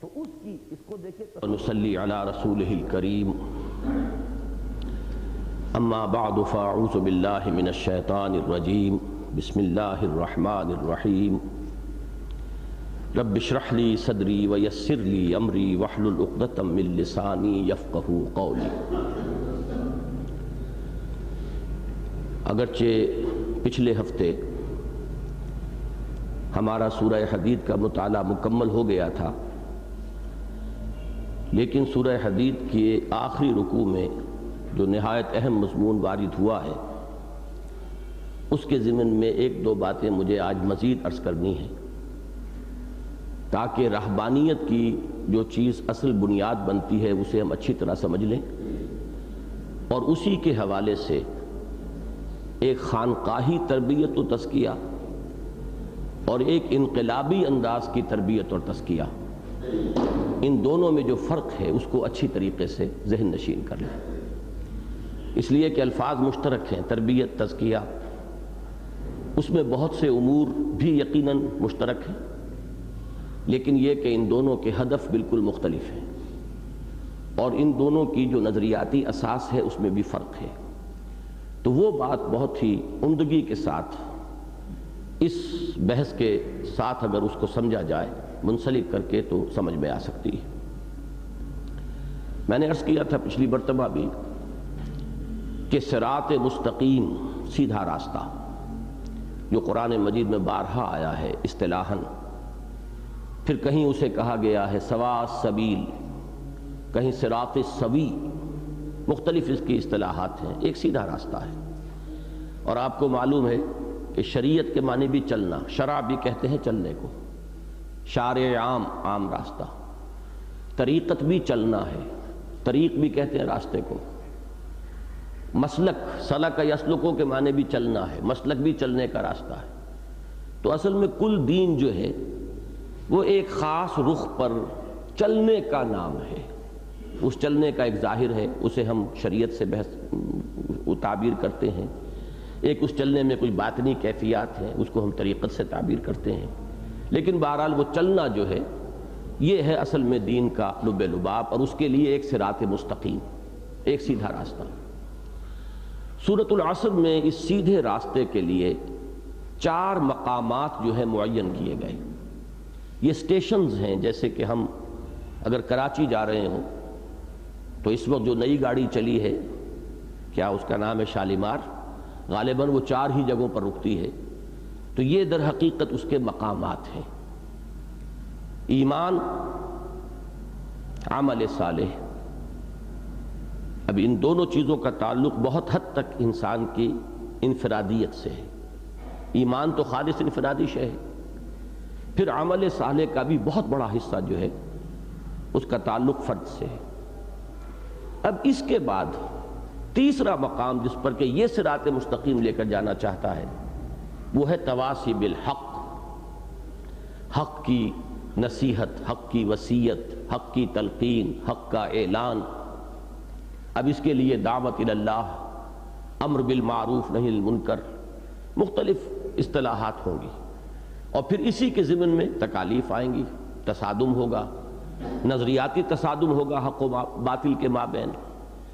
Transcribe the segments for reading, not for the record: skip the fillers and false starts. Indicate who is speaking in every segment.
Speaker 1: تو اس کی اس کو دیکھیں
Speaker 2: نصلی علی رسولہ الکریم اما بعد فاعوذ باللہ من الشیطان الرجیم بسم اللہ الرحمن الرحیم رب اشرح لی صدری ویسر لی امری واحلل عقدۃ من لسانی یفقہوا قولی۔ اگرچہ پچھلے ہفتے ہمارا سورہ حدید کا مطالعہ مکمل ہو گیا تھا، لیکن سورہ حدید کے آخری رکوع میں جو نہایت اہم مضمون وارد ہوا ہے اس کے ضمن میں ایک دو باتیں مجھے آج مزید عرض کرنی ہیں، تاکہ رہبانیت کی جو چیز اصل بنیاد بنتی ہے اسے ہم اچھی طرح سمجھ لیں، اور اسی کے حوالے سے ایک خانقاہی تربیت و تزکیہ اور ایک انقلابی انداز کی تربیت اور تزکیہ، ان دونوں میں جو فرق ہے اس کو اچھی طریقے سے ذہن نشین کر لیں، اس لیے کہ الفاظ مشترک ہیں، تربیت، تزکیہ، اس میں بہت سے امور بھی یقیناً مشترک ہیں، لیکن یہ کہ ان دونوں کے ہدف بالکل مختلف ہیں، اور ان دونوں کی جو نظریاتی اساس ہے اس میں بھی فرق ہے۔ تو وہ بات بہت ہی عمدگی کے ساتھ اس بحث کے ساتھ اگر اس کو سمجھا جائے منسلک کر کے تو سمجھ میں آ سکتی ہے۔ میں نے عرض کیا تھا پچھلی مرتبہ بھی کہ صراط مستقیم، سیدھا راستہ، جو قرآن مجید میں بارہا آیا ہے اصطلاحاً، پھر کہیں اسے کہا گیا ہے سواء السبیل، کہیں صراط السوی، مختلف اس کی اصطلاحات ہیں، ایک سیدھا راستہ ہے۔ اور آپ کو معلوم ہے کہ شریعت کے معنی بھی چلنا، شرع بھی کہتے ہیں چلنے کو، شارع عام، عام راستہ، طریقت بھی چلنا ہے، طریق بھی کہتے ہیں راستے کو، مسلک، سلک یسلکو کے معنی بھی چلنا ہے، مسلک بھی چلنے کا راستہ ہے۔ تو اصل میں کل دین جو ہے وہ ایک خاص رخ پر چلنے کا نام ہے، اس چلنے کا ایک ظاہر ہے، اسے ہم شریعت سے بحث تعبیر کرتے ہیں، ایک اس چلنے میں کچھ باطنی کیفیات ہیں، اس کو ہم طریقت سے تعبیر کرتے ہیں، لیکن بہرحال وہ چلنا جو ہے یہ ہے اصل میں دین کا لب لباب، اور اس کے لیے ایک صراط مستقیم، ایک سیدھا راستہ۔ سورۃ العصر میں اس سیدھے راستے کے لیے 4 مقامات جو ہے معین کیے گئے، یہ سٹیشنز ہیں۔ جیسے کہ ہم اگر کراچی جا رہے ہوں تو اس وقت جو نئی گاڑی چلی ہے، کیا اس کا نام ہے شالیمار، غالباً وہ 4 ہی جگہوں پر رکتی ہے، تو یہ در حقیقت اس کے مقامات ہیں: ایمان، عمل صالح۔ اب ان دونوں چیزوں کا تعلق بہت حد تک انسان کی انفرادیت سے ہے، ایمان تو خالص انفرادی شے ہے، پھر عمل صالح کا بھی بہت بڑا حصہ جو ہے اس کا تعلق فرد سے ہے۔ اب اس کے بعد تیسرا مقام جس پر کہ یہ صراط مستقیم لے کر جانا چاہتا ہے وہ ہے تواصی بالحق، حق کی نصیحت، حق کی وصیت، حق کی تلقین، حق کا اعلان۔ اب اس کے لیے دعوت الی اللہ، امر بالمعروف نہی عن المنکر، مختلف اصطلاحات ہوں گی، اور پھر اسی کے ضمن میں تکالیف آئیں گی، تصادم ہوگا، نظریاتی تصادم ہوگا حق و باطل کے مابین،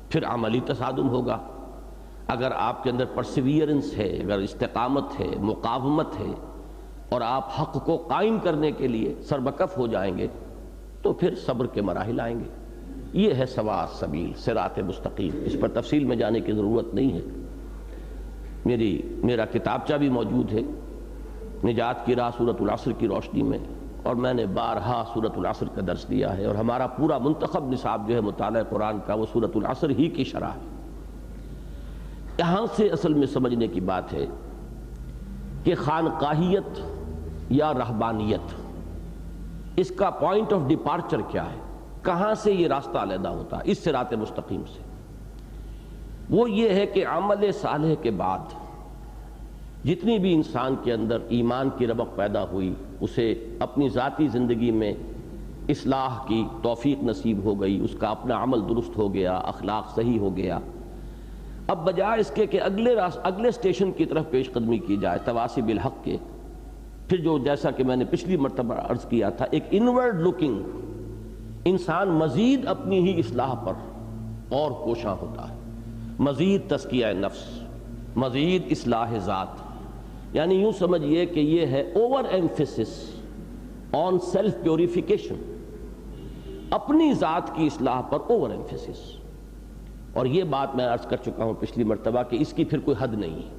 Speaker 2: پھر عملی تصادم ہوگا۔ اگر آپ کے اندر پرسیویئرنس ہے، اگر استقامت ہے، مقاومت ہے، اور آپ حق کو قائم کرنے کے لیے سربکف ہو جائیں گے تو پھر صبر کے مراحل آئیں گے۔ یہ ہے سواء السبیل، صراط مستقیم، اس پر تفصیل میں جانے کی ضرورت نہیں ہے، میرا کتابچہ بھی موجود ہے نجات کی راہ سورۃ العصر کی روشنی میں، اور میں نے بارہا سورۃ العصر کا درس دیا ہے، اور ہمارا پورا منتخب نصاب جو ہے مطالعہ قرآن کا وہ سورۃ العصر ہی کی شرح ہے۔ یہاں سے اصل میں سمجھنے کی بات ہے کہ خانقاہیت یا رہبانیت، اس کا پوائنٹ آف ڈپارچر کیا ہے، کہاں سے یہ راستہ علیحدہ ہوتا ہے اس صراط مستقیم سے؟ وہ یہ ہے کہ عمل صالح کے بعد جتنی بھی انسان کے اندر ایمان کی ربق پیدا ہوئی، اسے اپنی ذاتی زندگی میں اصلاح کی توفیق نصیب ہو گئی، اس کا اپنا عمل درست ہو گیا، اخلاق صحیح ہو گیا، اب بجائے اس کے کہ اگلے سٹیشن کی طرف پیش قدمی کی جائے تواصی بالحق کے، پھر جو جیسا کہ میں نے پچھلی مرتبہ عرض کیا تھا ایک انورڈ لوکنگ انسان مزید اپنی ہی اصلاح پر اور کوشاں ہوتا ہے، مزید تزکیہ نفس، مزید اصلاح ذات، یعنی یوں سمجھئے کہ یہ ہے over emphasis on self purification, اپنی ذات کی اصلاح پر اوور ایمفیسس. اور یہ بات میں عرض کر چکا ہوں پچھلی مرتبہ کہ اس کی پھر کوئی حد نہیں ہے،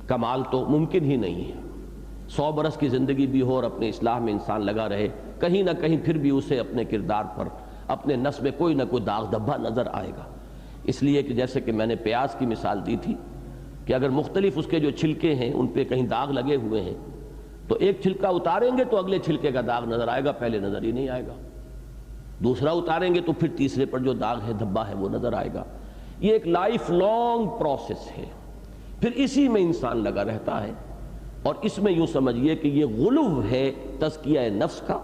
Speaker 2: کمال تو ممکن ہی نہیں ہے. 100 برس کی زندگی بھی ہو اور اپنے اصلاح میں انسان لگا رہے، کہیں نہ کہیں پھر بھی اسے اپنے کردار پر، اپنے نفس میں کوئی نہ کوئی داغ دھبا نظر آئے گا. اس لیے کہ جیسے کہ میں نے پیاز کی مثال دی تھی کہ اگر مختلف اس کے جو چھلکے ہیں ان پہ کہیں داغ لگے ہوئے ہیں تو ایک چھلکا اتاریں گے تو اگلے چھلکے کا داغ نظر آئے گا، پہلے نظر ہی نہیں آئے گا. دوسرا اتاریں گے تو پھر تیسرے پر جو داغ ہے، دھبا ہے، وہ نظر آئے گا. یہ ایک لائف لانگ پروسیس ہے، پھر اسی میں انسان لگا رہتا ہے. اور اس میں یوں سمجھیے کہ یہ غلو ہے تزکیہ نفس کا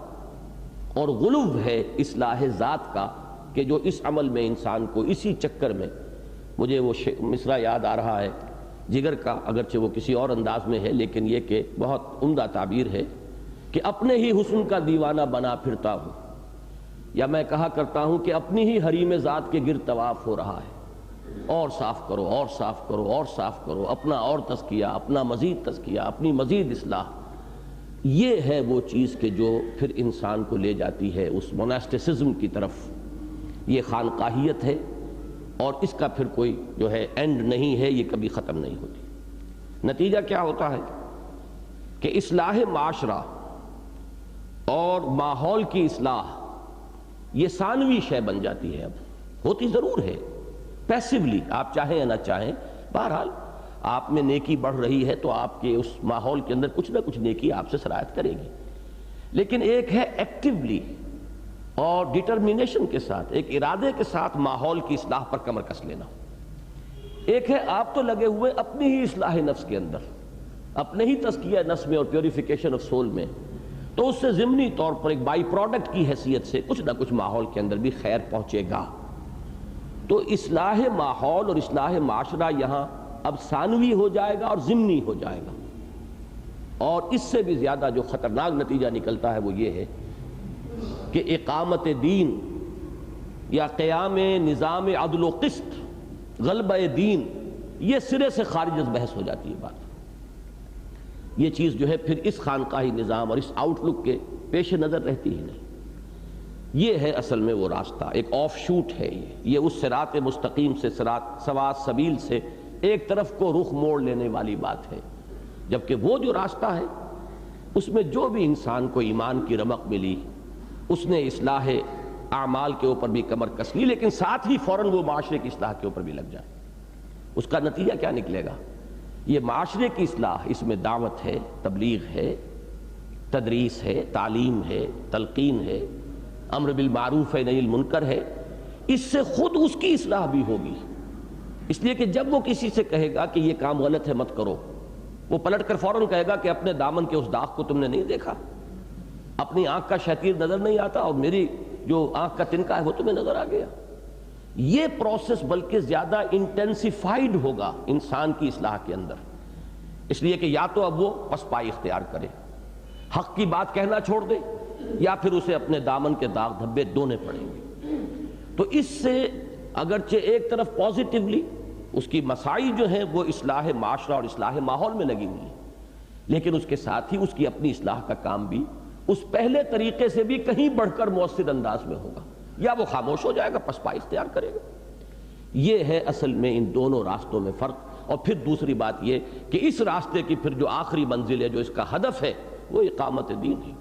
Speaker 2: اور غلو ہے اصلاح ذات کا، کہ جو اس عمل میں انسان کو اسی چکر میں، مجھے وہ مصرع یاد آ رہا ہے جگر کا، اگرچہ وہ کسی اور انداز میں ہے لیکن یہ کہ بہت عمدہ تعبیر ہے کہ اپنے ہی حسن کا دیوانہ بنا پھرتا ہوں، یا میں کہا کرتا ہوں کہ اپنی ہی حریم ذات کے گرد طواف ہو رہا ہے. اور صاف کرو، اور صاف کرو، اور صاف کرو، اپنا اور تزکیہ، اپنا مزید تزکیہ، اپنی مزید اصلاح. یہ ہے وہ چیز کہ جو پھر انسان کو لے جاتی ہے اس موناسٹسزم کی طرف. یہ خانقاہیت ہے اور اس کا پھر کوئی جو ہے اینڈ نہیں ہے، یہ کبھی ختم نہیں ہوتی. نتیجہ کیا ہوتا ہے کہ اصلاح معاشرہ اور ماحول کی اصلاح یہ ثانوی شے بن جاتی ہے. اب ہوتی ضرور ہے پیسیولی، آپ چاہیں یا نہ چاہیں، بہرحال آپ میں نیکی بڑھ رہی ہے تو آپ کے اس ماحول کے اندر کچھ نہ کچھ نیکی آپ سے سرایت کرے گی. لیکن ایک ہے ایکٹیولی اور ڈٹرمینیشن کے ساتھ، ایک ارادے کے ساتھ ماحول کی اصلاح پر کمر کس لینا. ایک ہے آپ تو لگے ہوئے اپنی ہی اصلاح نفس کے اندر، اپنے ہی تزکیہ نفس میں اور پیوریفیکیشن آف سول میں، تو اس سے ضمنی طور پر ایک بائی پروڈکٹ کی حیثیت سے کچھ نہ کچھ ماحول کے اندر بھی خیر پہنچے گا. تو اصلاح ماحول اور اصلاح معاشرہ یہاں اب ثانوی ہو جائے گا اور ضمنی ہو جائے گا. اور اس سے بھی زیادہ جو خطرناک نتیجہ نکلتا ہے وہ یہ ہے کہ اقامت دین یا قیام نظام عدل و قسط، غلبہ دین، یہ سرے سے خارج از بحث ہو جاتی ہے بات. یہ چیز جو ہے پھر اس خانقاہی نظام اور اس آؤٹ لک کے پیش نظر رہتی ہی نہیں. یہ ہے اصل میں وہ راستہ، ایک آف شوٹ ہے. یہ اس صراط مستقیم سے، سوا سبیل سے ایک طرف کو رخ موڑ لینے والی بات ہے. جبکہ وہ جو راستہ ہے اس میں جو بھی انسان کو ایمان کی رمق ملی، اس نے اصلاح اعمال کے اوپر بھی کمر کس لی، لیکن ساتھ ہی فوراً وہ معاشرے کی اصلاح کے اوپر بھی لگ جائے. اس کا نتیجہ کیا نکلے گا؟ یہ معاشرے کی اصلاح، اس میں دعوت ہے، تبلیغ ہے، تدریس ہے، تعلیم ہے، تلقین ہے، امر بالمعروف ہے، نہی المنکر ہے. اس سے خود اس کی اصلاح بھی ہوگی. اس لیے کہ جب وہ کسی سے کہے گا کہ یہ کام غلط ہے مت کرو، وہ پلٹ کر فوراً کہے گا کہ اپنے دامن کے اس داغ کو تم نے نہیں دیکھا، اپنی آنکھ کا شتیر نظر نہیں آتا اور میری جو آنکھ کا تنکا ہے وہ تمہیں نظر آ گیا. یہ پروسیس بلکہ زیادہ انٹینسیفائیڈ ہوگا انسان کی اصلاح کے اندر. اس لیے کہ یا تو اب وہ پسپائی اختیار کرے، حق کی بات کہنا چھوڑ دے، یا پھر اسے اپنے دامن کے داغ دھبے دھونے پڑیں گے. تو اس سے اگرچہ ایک طرف پازیٹیولی اس کی مساعی جو ہیں وہ اصلاح معاشرہ اور اصلاح ماحول میں لگی ہوئی ہیں، لیکن اس کے ساتھ ہی اس کی اپنی اصلاح کا کام بھی اس پہلے طریقے سے بھی کہیں بڑھ کر مؤثر انداز میں ہوگا. یا وہ خاموش ہو جائے گا، پسپائی اختیار کرے گا. یہ ہے اصل میں ان دونوں راستوں میں فرق. اور پھر دوسری بات یہ کہ اس راستے کی پھر جو آخری منزل ہے، جو اس کا ہدف ہے، وہ اقامت دین ہے.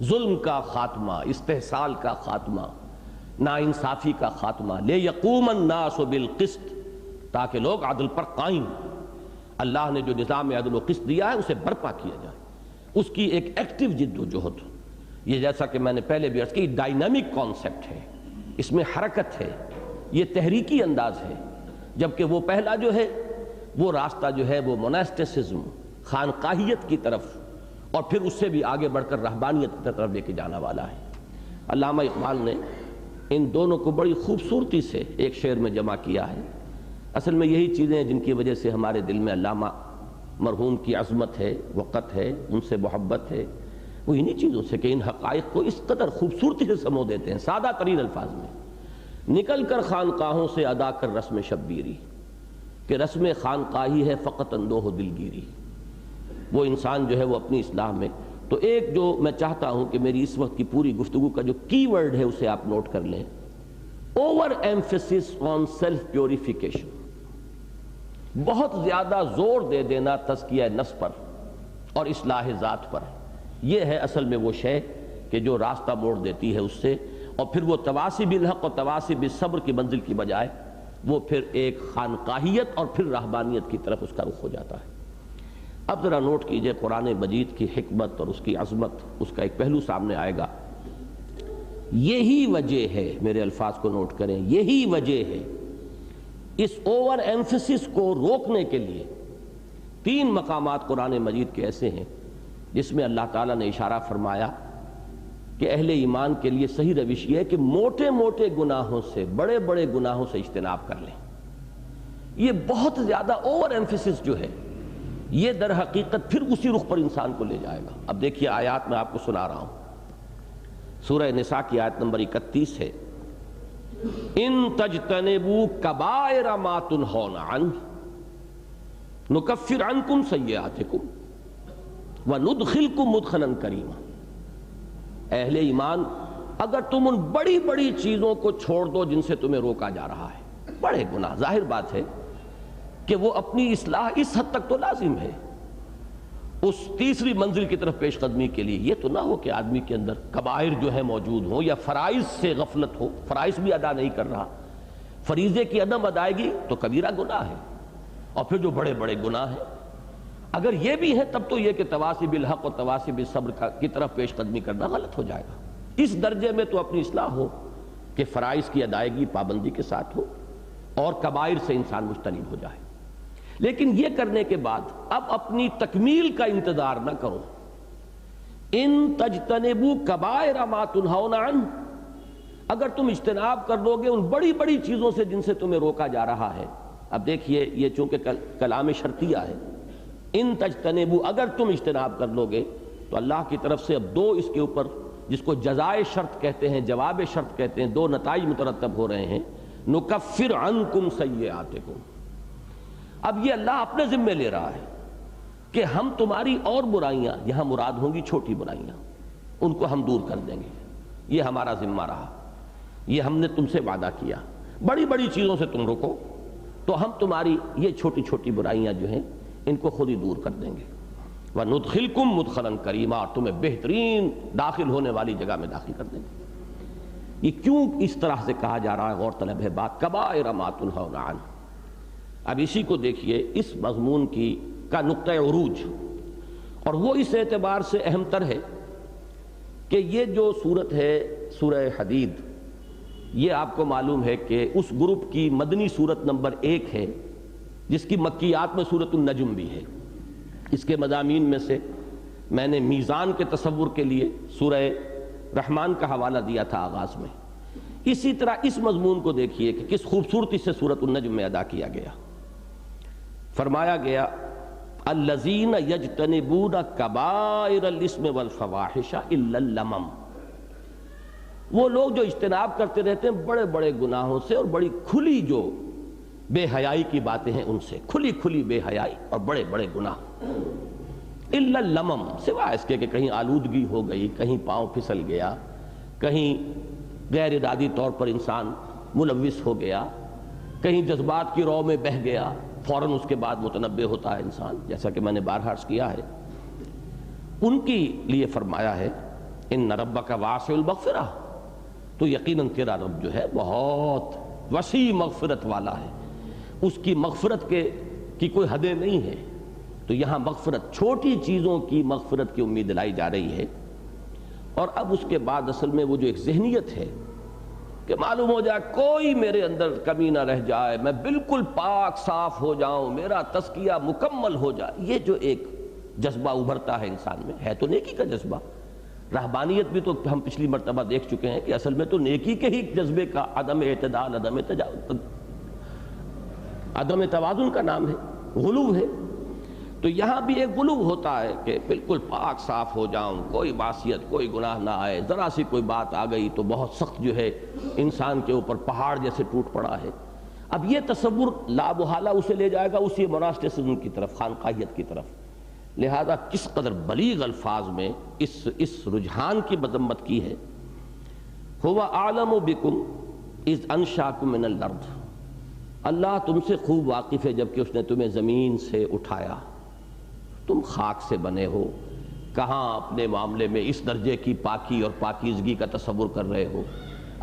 Speaker 2: ظلم کا خاتمہ، استحصال کا خاتمہ، ناانصافی کا خاتمہ، لیقوم الناس بالقسط، تاکہ لوگ عدل پر قائم. اللہ نے جو نظام عدل و قسط دیا ہے اسے برپا کیا جائے. اس کی ایک ایکٹیو جد و جہد. یہ جیسا کہ میں نے پہلے بھی عرض کی، ڈائنامک کانسیپٹ ہے، اس میں حرکت ہے، یہ تحریکی انداز ہے. جبکہ وہ پہلا جو ہے وہ راستہ جو ہے وہ موناسٹسزم، خانقاہیت کی طرف، اور پھر اس سے بھی آگے بڑھ کر رہبانیت کی طرف لے کے جانا والا ہے. علامہ اقبال نے ان دونوں کو بڑی خوبصورتی سے ایک شعر میں جمع کیا ہے. اصل میں یہی چیزیں ہیں جن کی وجہ سے ہمارے دل میں علامہ مرحوم کی عظمت ہے، وقت ہے، ان سے محبت ہے. وہ انہی چیزوں سے کہ ان حقائق کو اس قدر خوبصورتی سے سمو دیتے ہیں سادہ ترین الفاظ میں، نکل کر خانقاہوں سے ادا کر رسم شبیری، کہ رسم خانقاہی ہے فقط اندوہ و دلگیری۔ وہ انسان جو ہے وہ اپنی اصلاح میں، تو ایک جو میں چاہتا ہوں کہ میری اس وقت کی پوری گفتگو کا جو کی ورڈ ہے اسے آپ نوٹ کر لیں، over emphasis on self purification, بہت زیادہ زور دے دینا تزکیہ نفس پر اور اصلاح ذات پر، یہ ہے اصل میں وہ شے کہ جو راستہ موڑ دیتی ہے اس سے، اور پھر وہ تواصی بالحق اور تواصی بالصبر کی منزل کی بجائے وہ پھر ایک خانقاہیت اور پھر رہبانیت کی طرف اس کا رخ ہو جاتا ہے۔ اب ذرا نوٹ کیجئے قرآن مجید کی حکمت اور اس کی عظمت، اس کا ایک پہلو سامنے آئے گا۔ یہی وجہ ہے، میرے الفاظ کو نوٹ کریں، یہی وجہ ہے اس اوور ایمفیسس کو روکنے کے لیے 3 مقامات قرآن مجید کے ایسے ہیں جس میں اللہ تعالیٰ نے اشارہ فرمایا کہ اہل ایمان کے لیے صحیح روش یہ ہے کہ موٹے موٹے گناہوں سے، بڑے بڑے گناہوں سے اجتناب کر لیں۔ یہ بہت زیادہ اوور ایمفیسس جو ہے یہ در حقیقت پھر اسی رخ پر انسان کو لے جائے گا۔ اب دیکھیے آیات میں آپ کو سنا رہا ہوں، سورہ نساء کی آیت نمبر 31 ہے، ان تجتنبوا کبائر ما تنہون عنہ نکفر عنکم سیئاتکم وندخلکم مدخلا کریما۔ اہل ایمان، اگر تم ان بڑی بڑی چیزوں کو چھوڑ دو جن سے تمہیں روکا جا رہا ہے، بڑے گناہ، ظاہر بات ہے کہ وہ اپنی اصلاح اس حد تک تو لازم ہے، اس تیسری منزل کی طرف پیش قدمی کے لیے یہ تو نہ ہو کہ آدمی کے اندر کبائر جو ہے موجود ہوں یا فرائض سے غفلت ہو، فرائض بھی ادا نہیں کر رہا، فریضے کی عدم ادائیگی تو کبیرہ گناہ ہے، اور پھر جو بڑے بڑے گناہ ہیں اگر یہ بھی ہے تب تو یہ کہ تواصی بالحق اور تواصی بالصبر کی طرف پیش قدمی کرنا غلط ہو جائے گا۔ اس درجے میں تو اپنی اصلاح ہو کہ فرائض کی ادائیگی پابندی کے ساتھ ہو اور کبائر سے انسان مجتنب ہو جائے، لیکن یہ کرنے کے بعد اب اپنی تکمیل کا انتظار نہ کرو۔ ان تجتنبوا کبائر ما تنہون عنہ، اگر تم اجتناب کر لو گے ان بڑی بڑی چیزوں سے جن سے تمہیں روکا جا رہا ہے۔ اب دیکھیے یہ چونکہ کلام شرطیہ ہے، ان تجتنبوا، اگر تم اجتناب کر لو گے تو اللہ کی طرف سے اب 2 اس کے اوپر، جس کو جزائے شرط کہتے ہیں، جواب شرط کہتے ہیں، 2 نتائج مترتب ہو رہے ہیں۔ نکفر عنکم سیئاتکم، اب یہ اللہ اپنے ذمہ لے رہا ہے کہ ہم تمہاری اور برائیاں، یہاں مراد ہوں گی چھوٹی برائیاں، ان کو ہم دور کر دیں گے، یہ ہمارا ذمہ رہا، یہ ہم نے تم سے وعدہ کیا۔ بڑی بڑی چیزوں سے تم رکو تو ہم تمہاری یہ چھوٹی چھوٹی برائیاں جو ہیں ان کو خود ہی دور کر دیں گے۔ وَنُدْخِلْكُمْ مُدْخَلًا كَرِيمًا، اور تمہیں بہترین داخل ہونے والی جگہ میں داخل کر دیں گے۔ یہ کیوں اس طرح سے کہا جا رہا ہے، غور طلب ہے بات، کبائر ما تنہون عنہ۔ اب اسی کو دیکھیے اس مضمون کا نقطہ عروج، اور وہ اس اعتبار سے اہم تر ہے کہ یہ جو صورت ہے سورہ حدید، یہ آپ کو معلوم ہے کہ اس گروپ کی مدنی صورت نمبر 1 ہے جس کی مکیات میں سورۃ النجم بھی ہے۔ اس کے مضامین میں سے میں نے میزان کے تصور کے لیے سورہ رحمان کا حوالہ دیا تھا آغاز میں، اسی طرح اس مضمون کو دیکھیے کہ کس خوبصورتی سے سورۃ النجم میں ادا کیا گیا۔ فرمایا گیا الذین یجتنبون کبائر الاسم والفواحش الا اللمم، وہ لوگ جو اجتناب کرتے رہتے ہیں بڑے بڑے گناہوں سے اور بڑی کھلی جو بے حیائی کی باتیں ہیں ان سے، کھلی کھلی بے حیائی اور بڑے بڑے گناہ، الا اللمم، سوائے اس کے کہ کہیں آلودگی ہو گئی، کہیں پاؤں پھسل گیا، کہیں غیر ارادی طور پر انسان ملوث ہو گیا، کہیں جذبات کی رو میں بہہ گیا، فوراً اس کے بعد متنبہ ہوتا ہے انسان، جیسا کہ میں نے بارہا عرض کیا ہے۔ ان کی لیے فرمایا ہے ان ربک واسع المغفرہ، تو یقیناً تیرا رب جو ہے بہت وسیع مغفرت والا ہے، اس کی مغفرت کی کوئی حدیں نہیں ہے۔ تو یہاں مغفرت، چھوٹی چیزوں کی مغفرت کی امید دلائی جا رہی ہے، اور اب اس کے بعد اصل میں وہ جو ایک ذہنیت ہے کہ معلوم ہو جائے کوئی میرے اندر کمی نہ رہ جائے، میں بالکل پاک صاف ہو جاؤں، میرا تزکیہ مکمل ہو جائے، یہ جو ایک جذبہ ابھرتا ہے انسان میں، ہے تو نیکی کا جذبہ۔ رہبانیت بھی تو ہم پچھلی مرتبہ دیکھ چکے ہیں کہ اصل میں تو نیکی کے ہی جذبے کا عدم اعتدال، عدم توازن کا نام ہے، غلو ہے۔ تو یہاں بھی ایک غلو ہوتا ہے کہ بالکل پاک صاف ہو جاؤں، کوئی معصیت کوئی گناہ نہ آئے، ذرا سی کوئی بات آ گئی تو بہت سخت جو ہے انسان کے اوپر پہاڑ جیسے ٹوٹ پڑا ہے۔ اب یہ تصور لا محالہ اسے لے جائے گا اسی مناسٹسزم کی طرف، خانقاہیت کی طرف۔ لہذا کس قدر بلیغ الفاظ میں اس رجحان کی مذمت کی ہے۔ هو اعلم بکم اذ انشاکم من الارض، اللہ تم سے خوب واقف ہے جبکہ اس نے تمہیں زمین سے اٹھایا، تم خاک سے بنے ہو، کہاں اپنے معاملے میں اس درجے کی پاکی اور پاکیزگی کا تصور کر رہے ہو،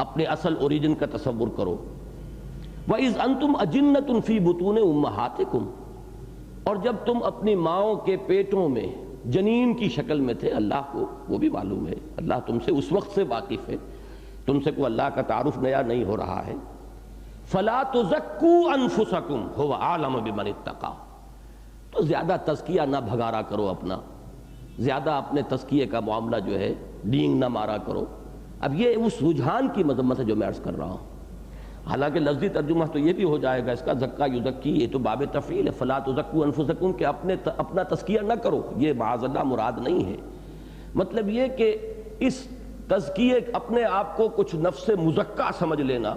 Speaker 2: اپنے اصل اوریجن کا تصور کرو۔ وَإِذْ أَنْتُمْ أَجِنَّةٌ فِي بُطُونِ أُمَّهَاتِكُمْ، اور جب تم اپنی ماؤں کے پیٹوں میں جنین کی شکل میں تھے، اللہ کو وہ بھی معلوم ہے، اللہ تم سے اس وقت سے واقف ہے، تم سے کوئی اللہ کا تعارف نیا نہیں ہو رہا ہے۔ فَلَا تُزَكُّوا أَنفُسَكُمْ هُوَ أَعْلَمُ بِمَنِ اتَّقَىٰ، تو زیادہ تزکیہ نہ بھگارا کرو اپنا، زیادہ اپنے تزکیے کا معاملہ جو ہے ڈینگ نہ مارا کرو۔ اب یہ اس رجحان کی مذمت ہے جو میں عرض کر رہا ہوں۔ حالانکہ لفظی ترجمہ تو یہ بھی ہو جائے گا اس کا، زکا یزکی، یہ تو باب تفعیل ہے، فلا تزکوا انفسکم، کہ اپنا تزکیہ نہ کرو، یہ معاذ اللہ مراد نہیں ہے۔ مطلب یہ کہ اس تزکیے اپنے آپ کو کچھ نفس مزکا سمجھ لینا،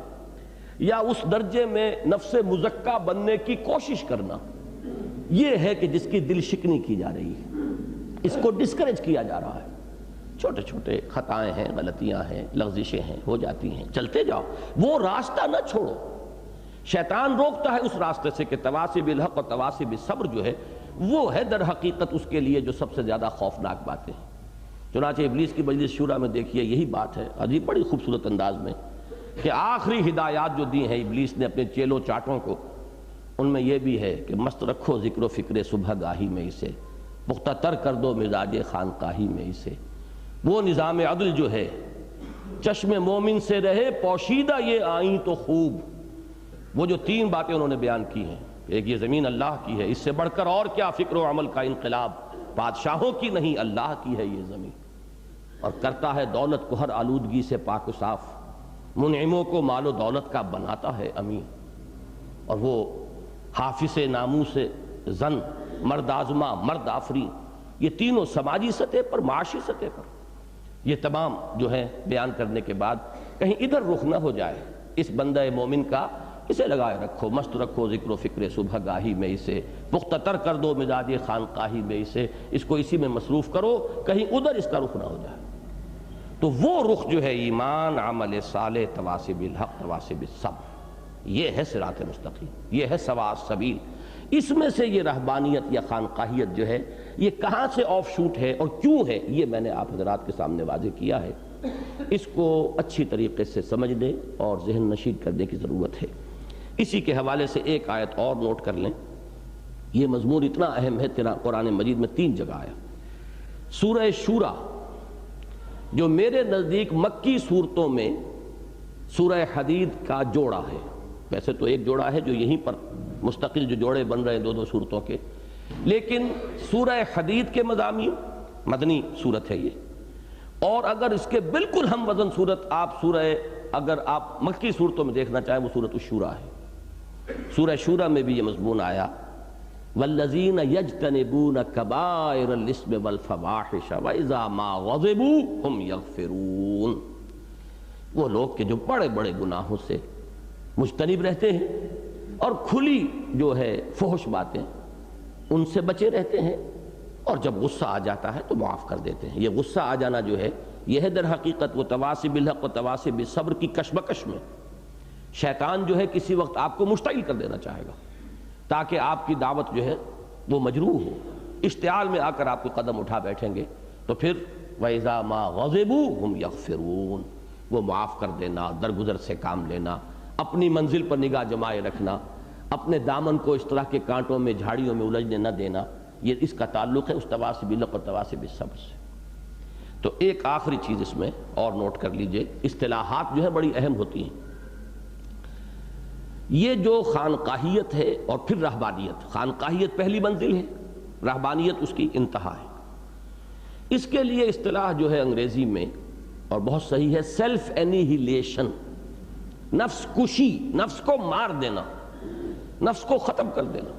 Speaker 2: یا اس درجے میں نفس مزکا بننے کی کوشش کرنا، یہ ہے کہ جس کی دل شکنی کی جا رہی ہے، اس کو ڈسکریج کیا جا رہا ہے۔ چھوٹے چھوٹے خطائیں ہیں، غلطیاں ہیں، لغزشیں ہیں، ہو جاتی ہیں، چلتے جاؤ، وہ راستہ نہ چھوڑو۔ شیطان روکتا ہے اس راستے سے کہ تواصی بالحق اور تواصی بالصبر جو ہے وہ ہے در حقیقت اس کے لیے جو سب سے زیادہ خوفناک باتیں ہیں۔ چنانچہ ابلیس کی مجلس شورا میں دیکھیے یہی بات ہے عجیب بڑی خوبصورت انداز میں، کہ آخری ہدایات جو دی ہیں ابلیس نے اپنے چیلوں چاٹوں کو، ان میں یہ بھی ہے کہ مست رکھو ذکر و فکر صبح گاہی میں اسے، پختہ تر کر دو مزاج خانقاہی میں اسے، وہ نظام عدل جو ہے چشم مومن سے رہے پوشیدہ یہ آئیں تو خوب۔ وہ جو تین باتیں انہوں نے بیان کی ہیں، ایک یہ زمین اللہ کی ہے، اس سے بڑھ کر اور کیا فکر و عمل کا انقلاب، بادشاہوں کی نہیں اللہ کی ہے یہ زمین، اور کرتا ہے دولت کو ہر آلودگی سے پاک و صاف، منعموں کو مال و دولت کا بناتا ہے امین، اور وہ حافظ ناموس زن، مرد آزما، مرد آفرین، یہ تینوں سماجی سطح پر، معاشی سطح پر، یہ تمام جو ہے بیان کرنے کے بعد کہیں ادھر رخ نہ ہو جائے اس بندہ مومن کا، اسے لگائے رکھو، مست رکھو ذکر و فکر صبح گاہی میں اسے، پختہ تر کر دو مزاج خانقاہی میں اسے، اس کو اسی میں مصروف کرو، کہیں ادھر اس کا رخ نہ ہو جائے۔ تو وہ رخ جو ہے ایمان، عمل صالح، تواصی بالحق، تواصی بالصبر، یہ ہے صراط مستقیم، یہ ہے سواء السبیل۔ اس میں سے یہ رہبانیت یا خانقاہیت جو ہے یہ کہاں سے آف شوٹ ہے اور کیوں ہے، یہ میں نے آپ حضرات کے سامنے واضح کیا ہے۔ اس کو اچھی طریقے سے سمجھنے اور ذہن نشین کرنے کی ضرورت ہے۔ اسی کے حوالے سے ایک آیت اور نوٹ کر لیں، یہ مضمون اتنا اہم ہے، قرآن مجید میں 3 جگہ آیا۔ سورہ شورا جو میرے نزدیک مکی صورتوں میں سورہ حدید کا جوڑا ہے، ویسے تو ایک جوڑا ہے جو یہیں پر مستقل جو جوڑے بن رہے ہیں 2 صورتوں کے، لیکن سورہ حدید کے مضامین، مدنی صورت ہے یہ، اور اگر اس کے بالکل ہم وزن صورت اگر آپ مکی صورتوں میں دیکھنا چاہیں وہ سورۃ الشورى ہے۔ سورہ شورا میں بھی یہ مضمون آیا، والذین یجتنبون کبائر الاسم والفواحش واذا ما غضبوا هم یغفرون، وہ لوگ کہ جو بڑے بڑے گناہوں سے مجتنب رہتے ہیں اور کھلی جو ہے فحش باتیں ان سے بچے رہتے ہیں، اور جب غصہ آ جاتا ہے تو معاف کر دیتے ہیں۔ یہ غصہ آ جانا جو ہے یہ ہے در حقیقت وہ تواصی بالحق و تواصی بالصبر کی کشمکش میں شیطان جو ہے کسی وقت آپ کو مشتعل کر دینا چاہے گا تاکہ آپ کی دعوت جو ہے وہ مجروح ہو، اشتعال میں آ کر آپ کو قدم اٹھا بیٹھیں گے، تو پھر وَإِذَا مَا غَضِبُوا هُمْ يَغْفِرُونَ، وہ معاف کر دینا، درگزر سے کام لینا، اپنی منزل پر نگاہ جمائے رکھنا، اپنے دامن کو اس طرح کے کانٹوں میں جھاڑیوں میں الجھنے نہ دینا، یہ اس کا تعلق ہے اس تواصی بالحق اور تواصی بالصبر سے۔ تو ایک آخری چیز اس میں اور نوٹ کر لیجئے، اصطلاحات جو ہے بڑی اہم ہوتی ہیں۔ یہ جو خانقاہیت ہے اور پھر رہبانیت، خانقاہیت پہلی منزل ہے، رہبانیت اس کی انتہا ہے۔ اس کے لیے اصطلاح جو ہے انگریزی میں اور بہت صحیح ہے، سیلف اینیہیلیشن، نفس کشی، نفس کو مار دینا، نفس کو ختم کر دینا۔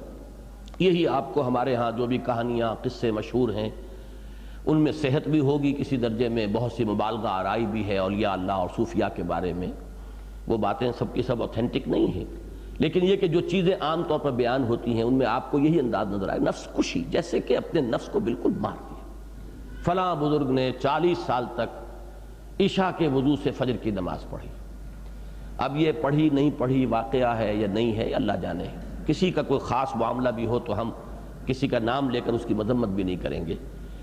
Speaker 2: یہی آپ کو ہمارے ہاں جو بھی کہانیاں قصے مشہور ہیں ان میں صحت بھی ہوگی کسی درجے میں، بہت سی مبالغہ آرائی بھی ہے اولیاء اللہ اور صوفیاء کے بارے میں، وہ باتیں سب کی سب اوتھینٹک نہیں ہیں، لیکن یہ کہ جو چیزیں عام طور پر بیان ہوتی ہیں ان میں آپ کو یہی انداز نظر آئے، نفس کشی، جیسے کہ اپنے نفس کو بالکل مار دیا۔ فلاں بزرگ نے 40 سال تک عشاء کے وضو سے فجر کی نماز پڑھی۔ اب یہ پڑھی نہیں پڑھی واقعہ ہے یا نہیں ہے اللہ جانے، کسی کا کوئی خاص معاملہ بھی ہو تو ہم کسی کا نام لے کر اس کی مذمت بھی نہیں کریں گے،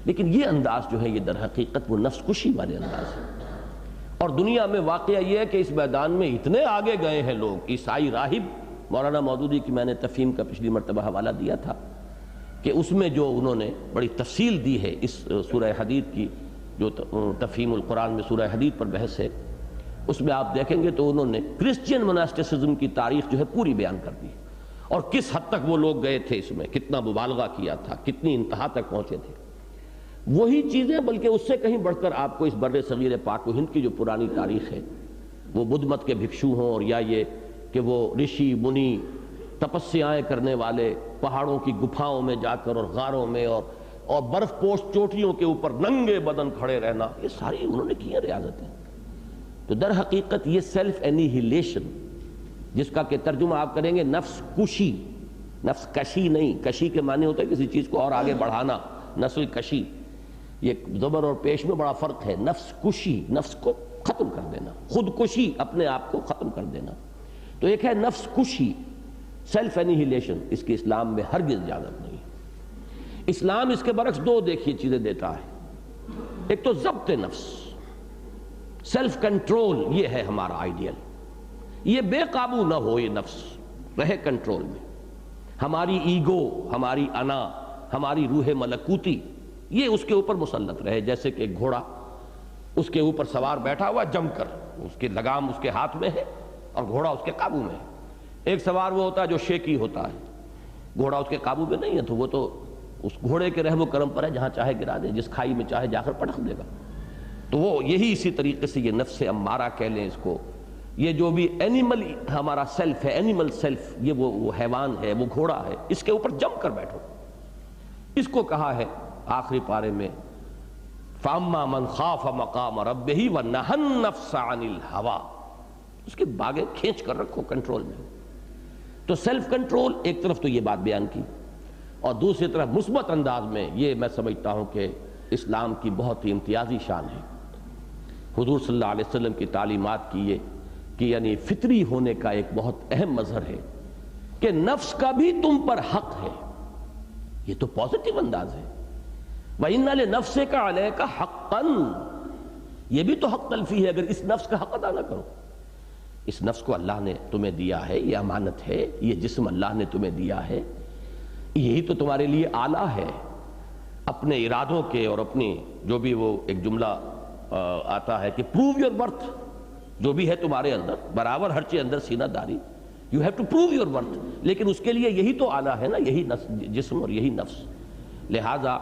Speaker 2: لیکن یہ انداز جو ہے یہ در حقیقت وہ نفس کشی والے انداز ہے۔ اور دنیا میں واقعہ یہ ہے کہ اس میدان میں اتنے آگے گئے ہیں لوگ، عیسائی راہب مولانا مودودی کی میں نے تفہیم کا پچھلی مرتبہ حوالہ دیا تھا کہ اس میں جو انہوں نے بڑی تفصیل دی ہے اس سورہ حدید کی، جو تفہیم القرآن میں سورہ حدید پر بحث ہے، اس میں آپ دیکھیں گے تو انہوں نے کرسچین مناسٹسزم کی تاریخ جو ہے پوری بیان کر دی، اور کس حد تک وہ لوگ گئے تھے، اس میں کتنا مبالغہ کیا تھا، کتنی انتہا تک پہنچے تھے۔ وہی چیزیں بلکہ اس سے کہیں بڑھ کر آپ کو اس بر صغیر پاک و ہند کی جو پرانی تاریخ ہے، وہ بدھ مت کے بھکشو ہوں اور یا یہ کہ وہ رشی منی تپسیائیں کرنے والے پہاڑوں کی گپھاؤں میں جا کر اور غاروں میں اور برف پوش چوٹیوں کے اوپر ننگے بدن کھڑے رہنا، یہ ساری انہوں نے کی ہیں ریاضتیں۔ تو در حقیقت یہ سیلف اینیہیلیشن، جس کا کہ ترجمہ آپ کریں گے نفس کشی، نفس کشی نہیں، کشی کے معنی ہوتا ہے کسی چیز کو اور آگے بڑھانا، نسل کشی، یہ زبر اور پیش میں بڑا فرق ہے۔ نفس کشی، نفس کو ختم کر دینا، خودکشی، اپنے آپ کو ختم کر دینا۔ تو ایک ہے نفس کشی، سیلف اینیہیلیشن، اس کی اسلام میں ہرگز اجازت نہیں۔ اسلام اس کے برعکس دو دیکھیے چیزیں دیتا ہے، ایک تو ضبط نفس، سیلف کنٹرول، یہ ہے ہمارا آئیڈیل، یہ بے قابو نہ ہو، یہ نفس رہے کنٹرول میں، ہماری ایگو، ہماری انا، ہماری روح ملکوتی، یہ اس کے اوپر مسلط رہے، جیسے کہ ایک گھوڑا، اس کے اوپر سوار بیٹھا ہوا جم کر، اس کی لگام اس کے ہاتھ میں ہے اور گھوڑا اس کے قابو میں ہے۔ ایک سوار وہ ہوتا ہے جو شیکی ہوتا ہے، گھوڑا اس کے قابو میں نہیں ہے، تو وہ تو اس گھوڑے کے رحم و کرم پر ہے، جہاں چاہے گرا دے، جس کھائی میں چاہے جا کر پٹک دے گا۔ تو وہ یہی اسی طریقے سے یہ نفس امارہ کہہ لیں اس کو، یہ جو بھی اینیمل ہمارا سیلف ہے، اینیمل سیلف، یہ وہ حیوان ہے، وہ گھوڑا ہے، اس کے اوپر جم کر بیٹھو۔ اس کو کہا ہے آخری پارے میں فَأَمَّا مَنْ خَافَ مَقَامَ رَبِّهِ وَنَهَى النَّفْسَ عَنِ الْهَوَىٰ، اس کے باغیں کھینچ کر رکھو کنٹرول میں۔ تو سیلف کنٹرول ایک طرف تو یہ بات بیان کی، اور دوسری طرف مثبت انداز میں یہ میں سمجھتا ہوں کہ اسلام کی بہت ہی امتیازی شان ہے، حضور صلی اللہ علیہ وسلم کی تعلیمات کی یہ کہ یعنی فطری ہونے کا ایک بہت اہم مظہر ہے کہ نفس کا بھی تم پر حق ہے، یہ تو پازیٹیو انداز ہے۔ وَإِنَّ لِنَفْسِكَ عَلَيْكَ حَقًّا، یہ بھی تو حق تلفی ہے اگر اس نفس کا حق ادا نہ کرو۔ اس نفس کو اللہ نے تمہیں دیا ہے، یہ امانت ہے، یہ جسم اللہ نے تمہیں دیا ہے، یہی تو تمہارے لیے آلہ ہے، اپنے ارادوں کے اور اپنی جو بھی وہ ایک جملہ آتا ہے کہ پروو یور ورتھ، جو بھی ہے تمہارے اندر برابر ہر چیز اندر سینہ داری، you have to prove your worth, لیکن اس کے لیے یہی تو آلہ ہے نا، یہی جسم اور یہی نفس، لہٰذا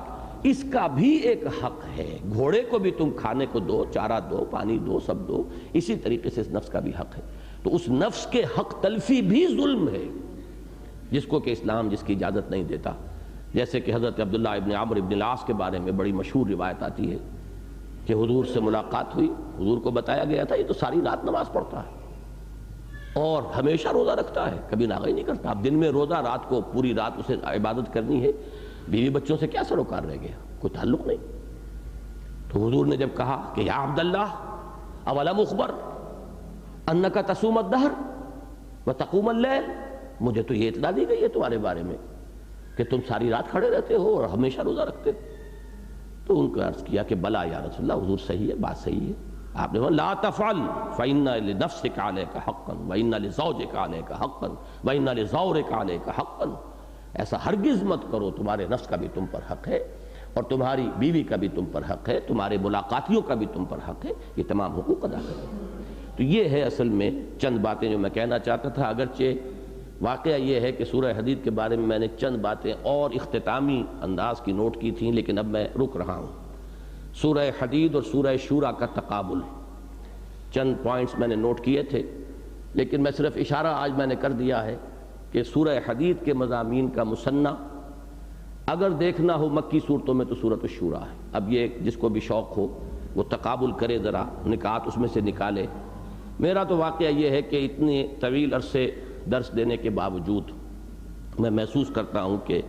Speaker 2: اس کا بھی ایک حق ہے۔ گھوڑے کو بھی تم کھانے کو دو، چارہ دو، پانی دو، سب دو، اسی طریقے سے اس نفس کا بھی حق ہے۔ تو اس نفس کے حق تلفی بھی ظلم ہے، جس کو کہ اسلام جس کی اجازت نہیں دیتا۔ جیسے کہ حضرت عبداللہ ابن عمرو ابن العاص کے بارے میں بڑی مشہور روایت آتی ہے کہ حضور سے ملاقات ہوئی، حضور کو بتایا گیا تھا یہ تو ساری رات نماز پڑھتا ہے اور ہمیشہ روزہ رکھتا ہے، کبھی ناغہ نہیں کرتا، اب دن میں روزہ، رات کو پوری رات اسے عبادت کرنی ہے، بیوی بچوں سے کیا سروکار رہ گیا، کوئی تعلق نہیں۔ تو حضور نے جب کہا کہ یا عبداللہ اولم اخبر انک تصوم الدہر وتقوم اللیل، مجھے تو یہ اطلاع دی گئی ہے تمہارے بارے میں کہ تم ساری رات کھڑے رہتے ہو اور ہمیشہ روزہ رکھتے ہو۔ تو ان کو عرض کیا کہ بلا یا رسول اللہ، حضور صحیح ہے، بات صحیح ہے۔ آپ نے کہا لا تفعل فإن لنفسك عليك حقا وإن لزوجك عليك حقا وإن لزورك عليك حقا، ایسا ہرگز مت کرو، تمہارے نفس کا بھی تم پر حق ہے اور تمہاری بیوی کا بھی تم پر حق ہے، تمہارے ملاقاتیوں کا بھی تم پر حق ہے، یہ تمام حقوق ادا کرو۔ تو یہ ہے اصل میں چند باتیں جو میں کہنا چاہتا تھا، اگرچہ واقعہ یہ ہے کہ سورہ حدید کے بارے میں میں نے چند باتیں اور اختتامی انداز کی نوٹ کی تھیں، لیکن اب میں رک رہا ہوں۔ سورہ حدید اور سورہ شورى کا تقابل، چند پوائنٹس میں نے نوٹ کیے تھے، لیکن میں صرف اشارہ آج میں نے کر دیا ہے کہ سورہ حدید کے مضامین کا مثنیٰ اگر دیکھنا ہو مکی صورتوں میں تو سورۃ الشورى ہے۔ اب یہ جس کو بھی شوق ہو وہ تقابل کرے، ذرا نکات اس میں سے نکالے۔ میرا تو واقعہ یہ ہے کہ اتنے طویل عرصے درس دینے کے باوجود میں محسوس کرتا ہوں کہ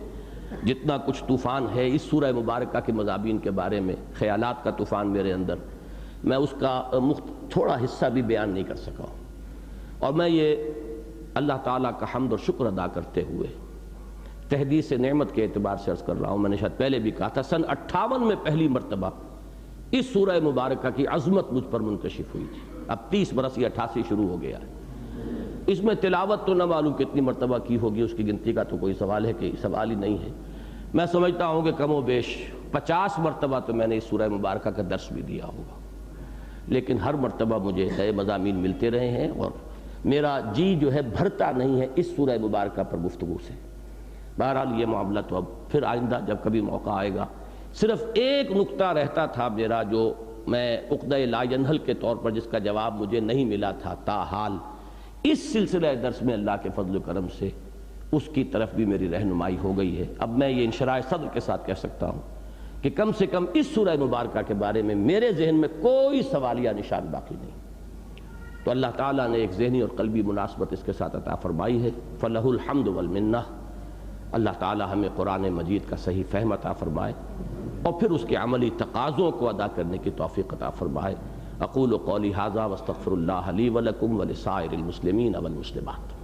Speaker 2: جتنا کچھ طوفان ہے اس سورہ مبارکہ کے مضامین کے بارے میں، خیالات کا طوفان میرے اندر، میں اس کا تھوڑا حصہ بھی بیان نہیں کر سکا ہوں۔ اور میں یہ اللہ تعالیٰ کا حمد اور شکر ادا کرتے ہوئے تحدیث نعمت کے اعتبار سے عرض کر رہا ہوں، میں نے شاید پہلے بھی کہا تھا، سن 58 میں پہلی مرتبہ اس سورہ مبارکہ کی عظمت مجھ پر منکشف ہوئی تھی۔ اب 30 برس یا 88 شروع ہو گیا ہے۔ اس میں تلاوت تو نہ معلوم کتنی مرتبہ کی ہوگی، اس کی گنتی کا تو کوئی سوال ہے کہ سوال ہی نہیں ہے۔ میں سمجھتا ہوں کہ کم و بیش 50 مرتبہ تو میں نے اس سورہ مبارکہ کا درس بھی دیا ہوگا، لیکن ہر مرتبہ مجھے نئے مضامین ملتے رہے ہیں اور میرا جی جو ہے بھرتا نہیں ہے اس سورہ مبارکہ پر گفتگو سے۔ بہرحال یہ معاملہ تو اب پھر آئندہ جب کبھی موقع آئے گا۔ صرف ایک نقطہ رہتا تھا میرا، جو میں عقدہ لا ینحل کے طور پر جس کا جواب مجھے نہیں ملا تھا تاحال، اس سلسلہ درس میں اللہ کے فضل و کرم سے اس کی طرف بھی میری رہنمائی ہو گئی ہے۔ اب میں یہ انشراح صدر کے ساتھ کہہ سکتا ہوں کہ کم سے کم اس سورہ مبارکہ کے بارے میں میرے ذہن میں کوئی سوالیہ نشان باقی نہیں۔ تو اللہ تعالیٰ نے ایک ذہنی اور قلبی مناسبت اس کے ساتھ عطا فرمائی ہے، فلہ الحمد والمنہ۔ اللہ تعالیٰ ہمیں قرآن مجید کا صحیح فہم عطا فرمائے اور پھر اس کے عملی تقاضوں کو ادا کرنے کی توفیق عطا فرمائے۔ اقول قولی ھذا واستغفر اللہ لی ولکم ولسائر المسلمین والمسلمات۔